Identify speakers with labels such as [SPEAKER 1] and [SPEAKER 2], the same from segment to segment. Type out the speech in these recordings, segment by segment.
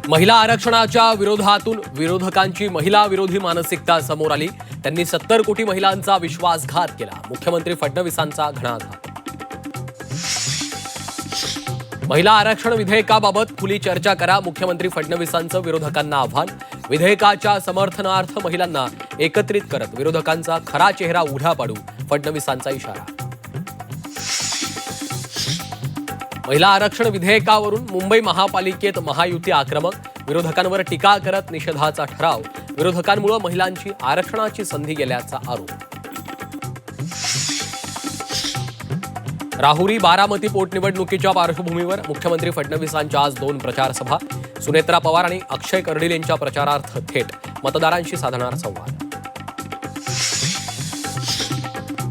[SPEAKER 1] महिला आरक्षणाच्या विरोधातून विरोधकांची महिला विरोधी मानसिकता समोर आली। त्यांनी 70 कोटी महिलांचा विश्वासघात केला। मुख्यमंत्री फडणवीसांचा घणाघात। महिला आरक्षण विधेयकाबाबत खुली चर्चा करा, मुख्यमंत्री फडणवीसांचं विरोधकांना आव्हान। विधेयकाच्या समर्थनार्थ महिलांना एकत्रित करत विरोधकांचा खरा चेहरा उघडा पाडू, फडणवीसांचा इशारा। महिला आरक्षण विधेयकावरून मुंबई महापालिकेत महायुती आक्रमक। विरोधकांवर टीका करत निषेधाचा ठराव। विरोधकांमुळे महिलांची आरक्षणाची संधी गेल्याचा आरोप। राहुरी बारामती पोटनिवडणुकीच्या पार्श्वभूमीवर मुख्यमंत्री फडणवीसांच्या आज 2 प्रचार सभा। सुनेत्रा पवार आणि अक्षय कर्डिल यांच्या प्रचारार्थ थेट मतदारांशी साधणार संवाद।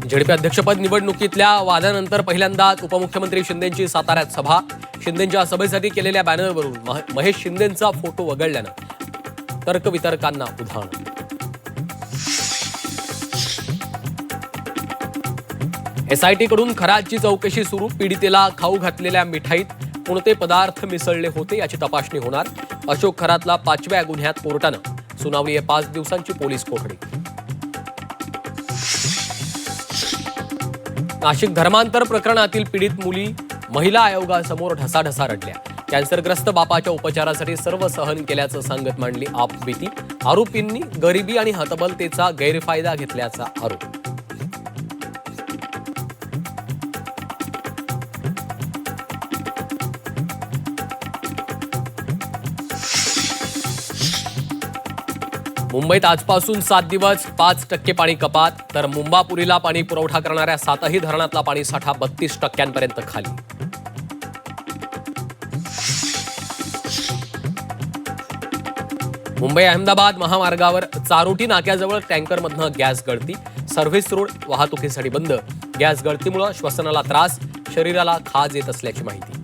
[SPEAKER 1] झेडपी अध्यक्षपद निवडणुकीतल्या वादानंतर पहिल्यांदाच उपमुख्यमंत्री शिंदेंची साताऱ्यात सभा। शिंदेंच्या सभेसाठी केलेल्या बॅनरवरून महेश शिंदेंचा फोटो वगळल्यानं तर्कवितर्कांना उधाण। एसआयटी कडून खराची चौकशी सुरू। पीडितेला खाऊ घातलेल्या मिठाईत कोणते पदार्थ मिसळले होते याची तपासणी होणार। अशोक खरातला 5व्या गुन्ह्यात कोर्टानं सुनावली आहे 5 दिवसांची पोलीस कोठडी। नाशिक धर्मांतर प्रकरणातील पीडित मुली महिला आयोगासमोर ढसाढसा रडल्या। कॅन्सरग्रस्त बापाच्या उपचारासाठी सर्व सहन केल्याचं सांगत मांडली आपबीती। आरोपींनी गरिबी आणि हतबलतेचा गैरफायदा घेतल्याचा आरोप। मुंबईत आजपासून 7 दिवस 5% पाणी कपात, तर मुंबापुरीला पाणी पुरवठा करणाऱ्या 7ही धरणातला पाणीसाठा 32% खाली। मुंबई अहमदाबाद महामार्गावर चारोटी नाक्याजवळ टँकरमधनं गॅस गळती। सर्व्हिस रोड वाहतुकीसाठी बंद। गॅस गळतीमुळे श्वसनाला त्रास, शरीराला खाज येत असल्याची माहिती।